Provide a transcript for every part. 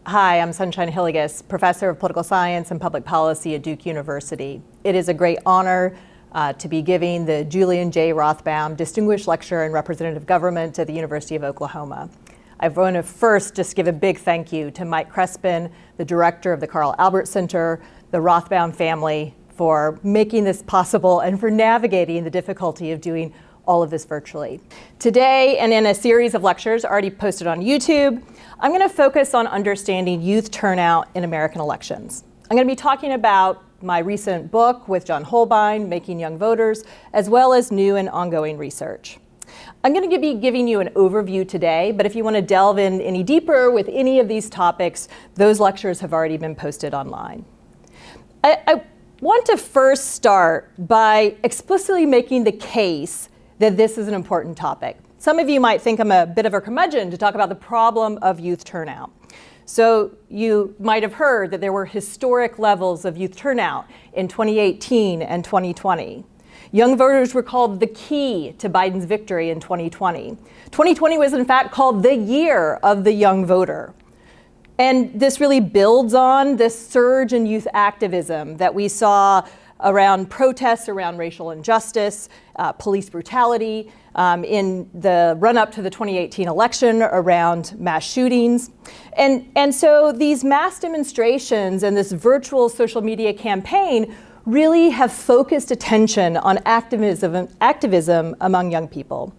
Hi, I'm Sunshine Hillygus, Professor of Political Science and Public Policy at Duke University. It is a great honor to be giving the Julian J. Rothbaum Distinguished Lecture in Representative Government at the University of Oklahoma. I want to first just give a big thank you to Mike Crespin, the director of the Carl Albert Center, the Rothbaum family, for making this possible and for navigating the difficulty of doing all of this virtually. Today, and in a series of lectures already posted on YouTube, I'm going to focus on understanding youth turnout in American elections. I'm going to be talking about my recent book with John Holbein, Making Young Voters, as well as new and ongoing research. I'm going to be giving you an overview today, but if you want to delve in any deeper with any of these topics, those lectures have already been posted online. I want to first start by explicitly making the case that this is an important topic. Some of you might think I'm a bit of a curmudgeon to talk about the problem of youth turnout. So you might have heard that there were historic levels of youth turnout in 2018 and 2020. Young voters were called the key to Biden's victory in 2020. 2020 was in fact called the year of the young voter. And this really builds on this surge in youth activism that we saw around protests around racial injustice, police brutality, in the run-up to the 2018 election around mass shootings. And so these mass demonstrations and this virtual social media campaign really have focused attention on activism among young people.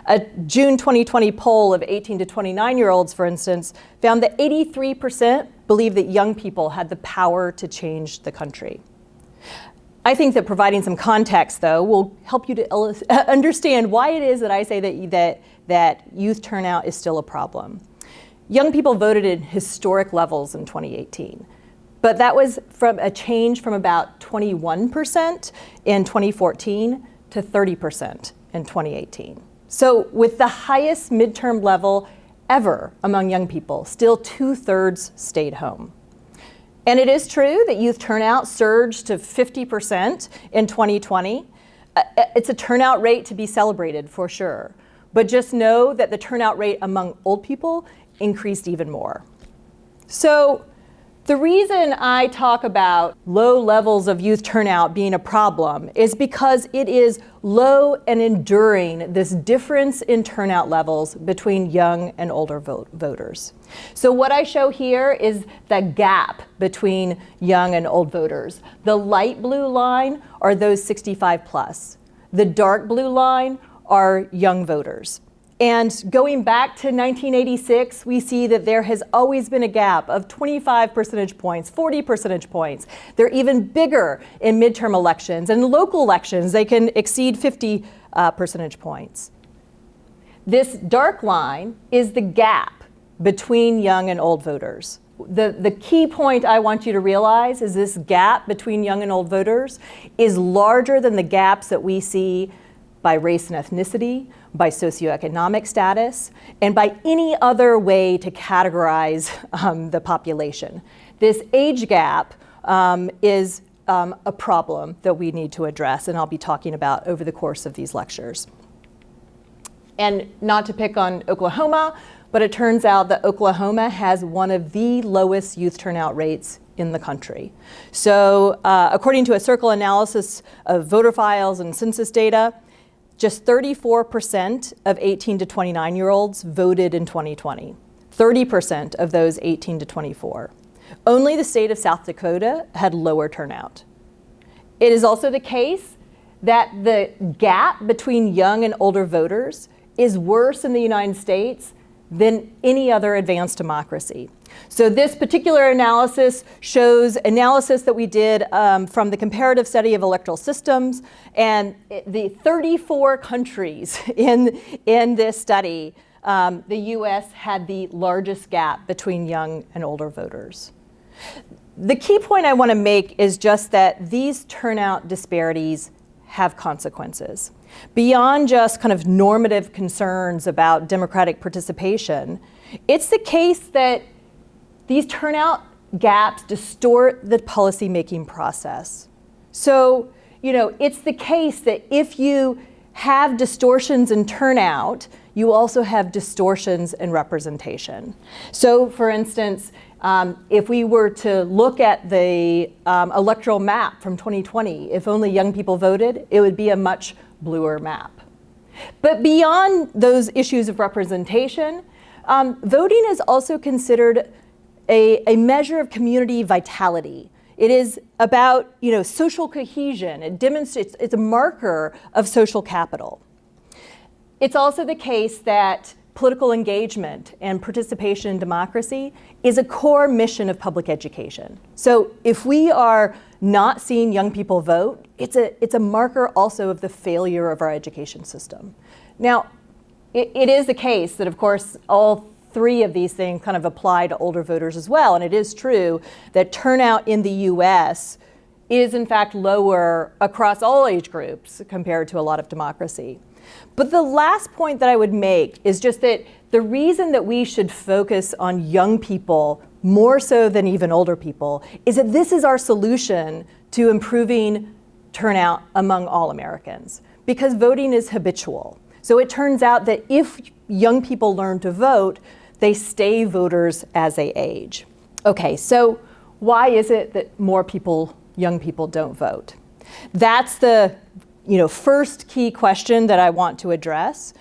A June 2020 poll of 18 to 29-year-olds, for instance, found that 83% believe that young people had the power to change the country. I think that providing some context, though, will help you to understand why it is that I say that youth turnout is still a problem. Young people voted in historic levels in 2018, but that was from a change from about 21% in 2014 to 30% in 2018. So with the highest midterm level ever among young people, still 2/3 stayed home. And it is true that youth turnout surged to 50% in 2020. It's a turnout rate to be celebrated for sure. But just know that the turnout rate among old people increased even more. So the reason I talk about low levels of youth turnout being a problem is because it is low and enduring, this difference in turnout levels between young and older voters. So what I show here is the gap between young and old voters. The light blue line are those 65 plus. The dark blue line are young voters. And going back to 1986, we see that there has always been a gap of 25 percentage points, 40 percentage points. They're even bigger in midterm elections. And local elections, they can exceed 50 percentage points. This dark line is the gap between young and old voters. The key point I want you to realize is this gap between young and old voters is larger than the gaps that we see by race and ethnicity, by socioeconomic status, and by any other way to categorize the population. This age gap is a problem that we need to address, and I'll be talking about over the course of these lectures. And not to pick on Oklahoma, but it turns out that Oklahoma has one of the lowest youth turnout rates in the country. So according to a Circle analysis of voter files and census data, just 34% of 18 to 29-year-olds voted in 2020. 30% of those 18 to 24. Only the state of South Dakota had lower turnout. It is also the case that the gap between young and older voters is worse in the United States than any other advanced democracy. So this particular analysis shows analysis that we did from the comparative study of electoral systems, and the 34 countries in this study, the US had the largest gap between young and older voters. The key point I want to make is just that these turnout disparities have consequences. Beyond just kind of normative concerns about democratic participation, it's the case that these turnout gaps distort the policymaking process. So, it's the case that if you have distortions in turnout, you also have distortions in representation. So for instance, if we were to look at the electoral map from 2020, if only young people voted, it would be a much bluer map. But beyond those issues of representation, voting is also considered a measure of community vitality. It is about, social cohesion. It demonstrates, it's a marker of social capital. It's also the case that political engagement and participation in democracy is a core mission of public education. So if we are not seeing young people vote, it's a marker also of the failure of our education system. Now, it is the case that, of course, all three of these things kind of apply to older voters as well. And it is true that turnout in the US is in fact lower across all age groups compared to a lot of democracy. But the last point that I would make is just that the reason that we should focus on young people more so than even older people is that this is our solution to improving turnout among all Americans, because voting is habitual. So it turns out that if young people learn to vote, they stay voters as they age. Okay, so why is it that more young people don't vote? That's the first key question that I want to address.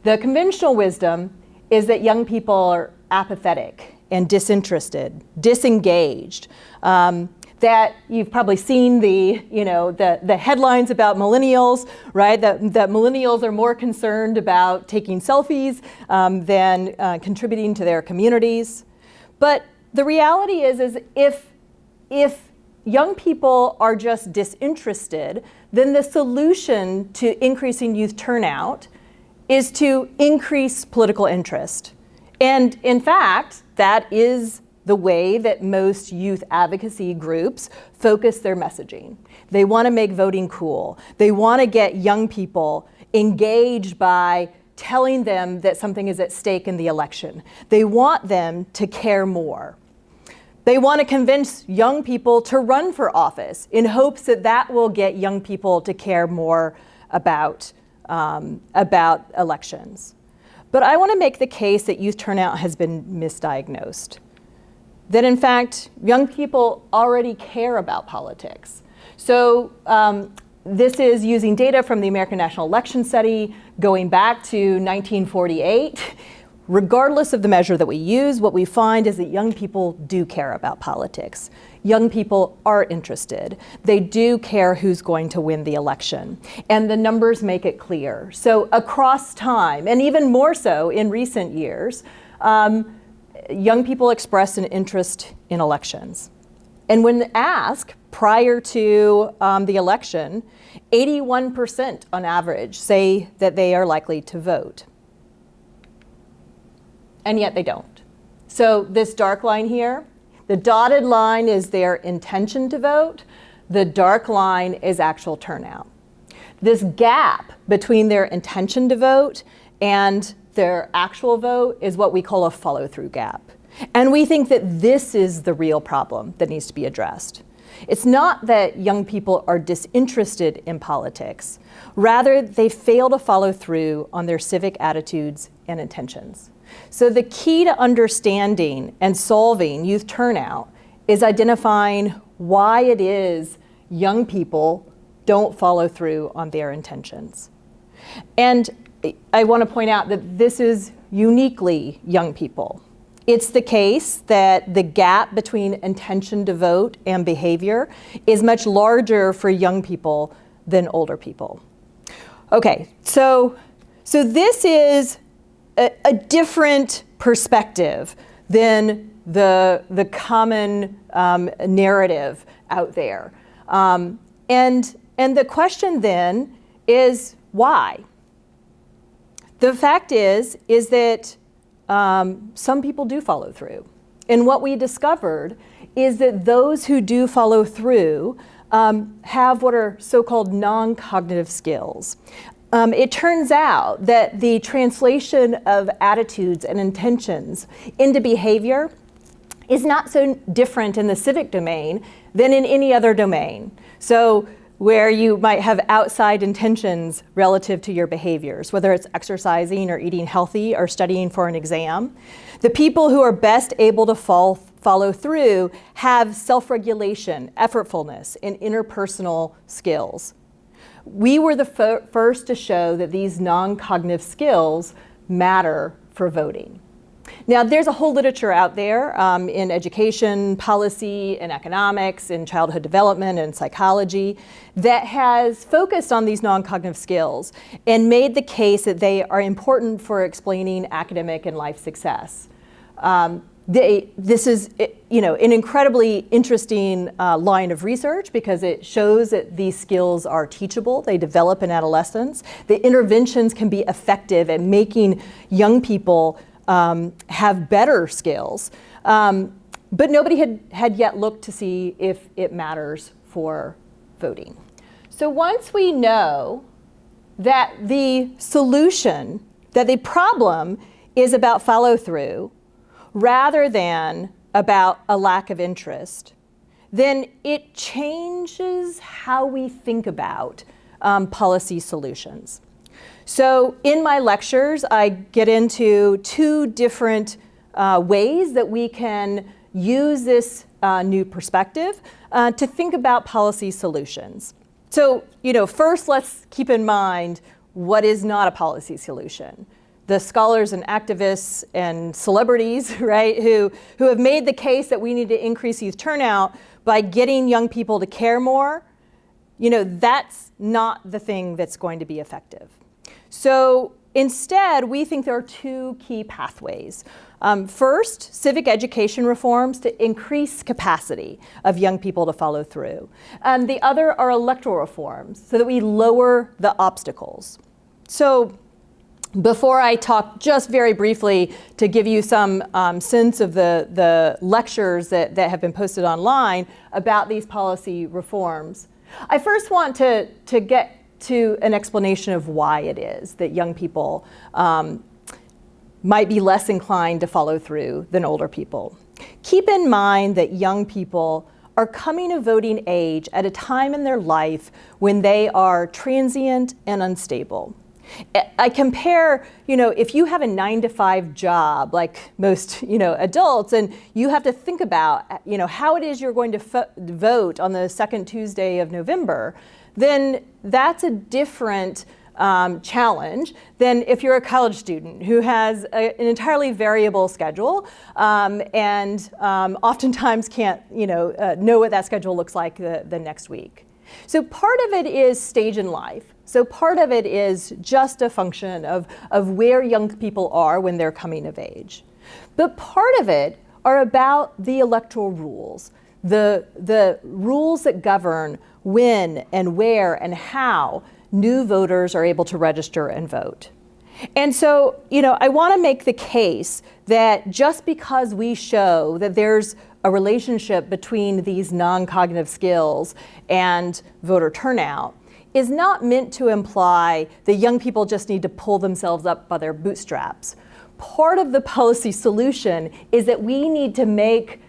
The conventional wisdom is that young people are apathetic and disinterested, disengaged. That you've probably seen the headlines about millennials, right? That millennials are more concerned about taking selfies than contributing to their communities. But the reality is if young people are just disinterested, then the solution to increasing youth turnout is to increase political interest. And in fact, that is the way that most youth advocacy groups focus their messaging. They want to make voting cool. They want to get young people engaged by telling them that something is at stake in the election. They want them to care more. They want to convince young people to run for office in hopes that that will get young people to care more about elections. But I want to make the case that youth turnout has been misdiagnosed. That in fact, young people already care about politics. So this is using data from the American National Election Study going back to 1948. Regardless of the measure that we use, what we find is that young people do care about politics. Young people are interested. They do care who's going to win the election. And the numbers make it clear. So across time, and even more so in recent years, young people express an interest in elections. And when asked prior to the election, 81% on average say that they are likely to vote. And yet they don't. So this dark line here, the dotted line is their intention to vote. The dark line is actual turnout. This gap between their intention to vote and their actual vote is what we call a follow-through gap. And we think that this is the real problem that needs to be addressed. It's not that young people are disinterested in politics. Rather, they fail to follow through on their civic attitudes and intentions. So the key to understanding and solving youth turnout is identifying why it is young people don't follow through on their intentions. And I want to point out that this is uniquely young people. It's the case that the gap between intention to vote and behavior is much larger for young people than older people. Okay, so this is a different perspective than the common narrative out there. And the question then is why? The fact is that some people do follow through. And what we discovered is that those who do follow through have what are so-called non-cognitive skills. It turns out that the translation of attitudes and intentions into behavior is not so different in the civic domain than in any other domain. So where you might have outside intentions relative to your behaviors, whether it's exercising or eating healthy or studying for an exam. The people who are best able to follow through have self-regulation, effortfulness, and interpersonal skills. We were the first to show that these non-cognitive skills matter for voting. Now, there's a whole literature out there in education, policy, and economics, in childhood development and psychology that has focused on these non-cognitive skills and made the case that they are important for explaining academic and life success. This is, an incredibly interesting line of research because it shows that these skills are teachable. They develop in adolescence. The interventions can be effective at making young people have better skills. But nobody had yet looked to see if it matters for voting. So once we know that the solution, that the problem is about follow-through rather than about a lack of interest, then it changes how we think about policy solutions. So in my lectures, I get into two different ways that we can use this new perspective to think about policy solutions. So, first let's keep in mind what is not a policy solution. The scholars and activists and celebrities, right, who have made the case that we need to increase youth turnout by getting young people to care more, that's not the thing that's going to be effective. So instead, we think there are two key pathways. First, civic education reforms to increase capacity of young people to follow through. The other are electoral reforms so that we lower the obstacles. So before I talk just very briefly to give you some sense of the lectures that have been posted online about these policy reforms, I first want to get to an explanation of why it is that young people might be less inclined to follow through than older people. Keep in mind that young people are coming of voting age at a time in their life when they are transient and unstable. I compare, if you have a 9-to-5 job, like most, adults, and you have to think about, how it is you're going to vote on the second Tuesday of November, then that's a different challenge than if you're a college student who has an entirely variable schedule and oftentimes can't know what that schedule looks like the next week. So part of it is stage in life. So part of it is just a function of where young people are when they're coming of age. But part of it are about the electoral rules, the rules that govern when and where and how new voters are able to register and vote. And so, I want to make the case that just because we show that there's a relationship between these non-cognitive skills and voter turnout is not meant to imply that young people just need to pull themselves up by their bootstraps. Part of the policy solution is that we need to make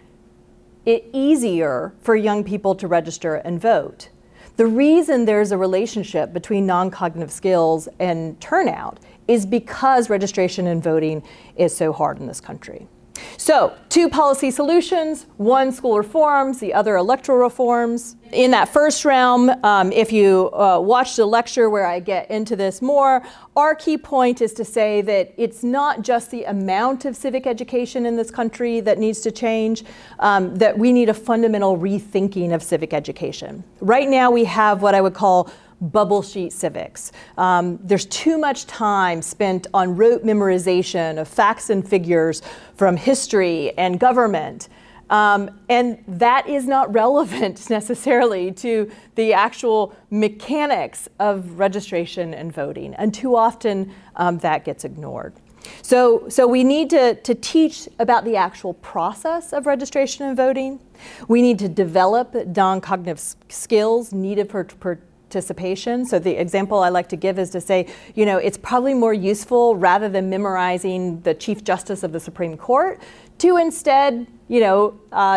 it easier for young people to register and vote. The reason there's a relationship between non-cognitive skills and turnout is because registration and voting is so hard in this country. So, two policy solutions, one school reforms, the other electoral reforms. In that first realm, if you watch the lecture where I get into this more, our key point is to say that it's not just the amount of civic education in this country that needs to change, that we need a fundamental rethinking of civic education. Right now we have what I would call bubble sheet civics. There's too much time spent on rote memorization of facts and figures from history and government. And that is not relevant necessarily to the actual mechanics of registration and voting. And too often that gets ignored. So we need to teach about the actual process of registration and voting. We need to develop non-cognitive skills needed for participation. So the example I like to give is to say, it's probably more useful rather than memorizing the Chief Justice of the Supreme Court to instead,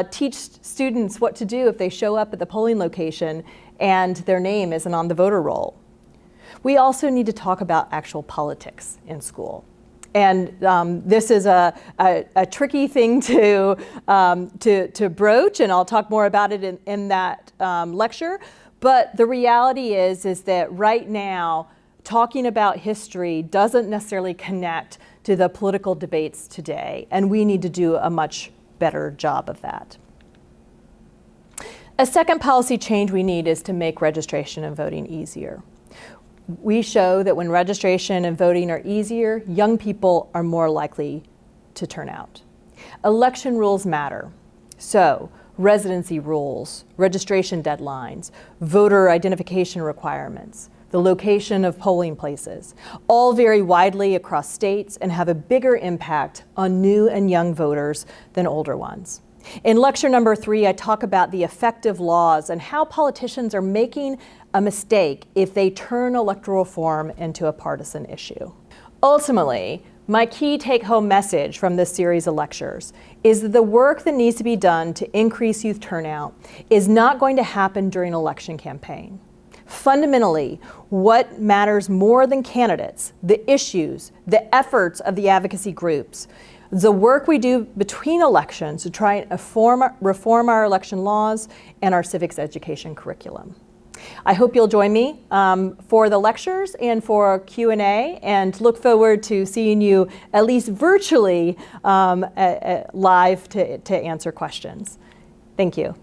teach students what to do if they show up at the polling location and their name isn't on the voter roll. We also need to talk about actual politics in school. And this is a tricky thing to broach, and I'll talk more about it in that lecture. But the reality is that right now, talking about history doesn't necessarily connect to the political debates today, and we need to do a much better job of that. A second policy change we need is to make registration and voting easier. We show that when registration and voting are easier, young people are more likely to turn out. Election rules matter. So, residency rules, registration deadlines, voter identification requirements, the location of polling places, all vary widely across states and have a bigger impact on new and young voters than older ones. In lecture number 3, I talk about the effective laws and how politicians are making a mistake if they turn electoral reform into a partisan issue. Ultimately, my key take-home message from this series of lectures is that the work that needs to be done to increase youth turnout is not going to happen during an election campaign. Fundamentally, what matters more than candidates, the issues, the efforts of the advocacy groups, the work we do between elections to try and reform our election laws and our civics education curriculum. I hope you'll join me for the lectures and for Q&A, and look forward to seeing you at least virtually live to answer questions. Thank you.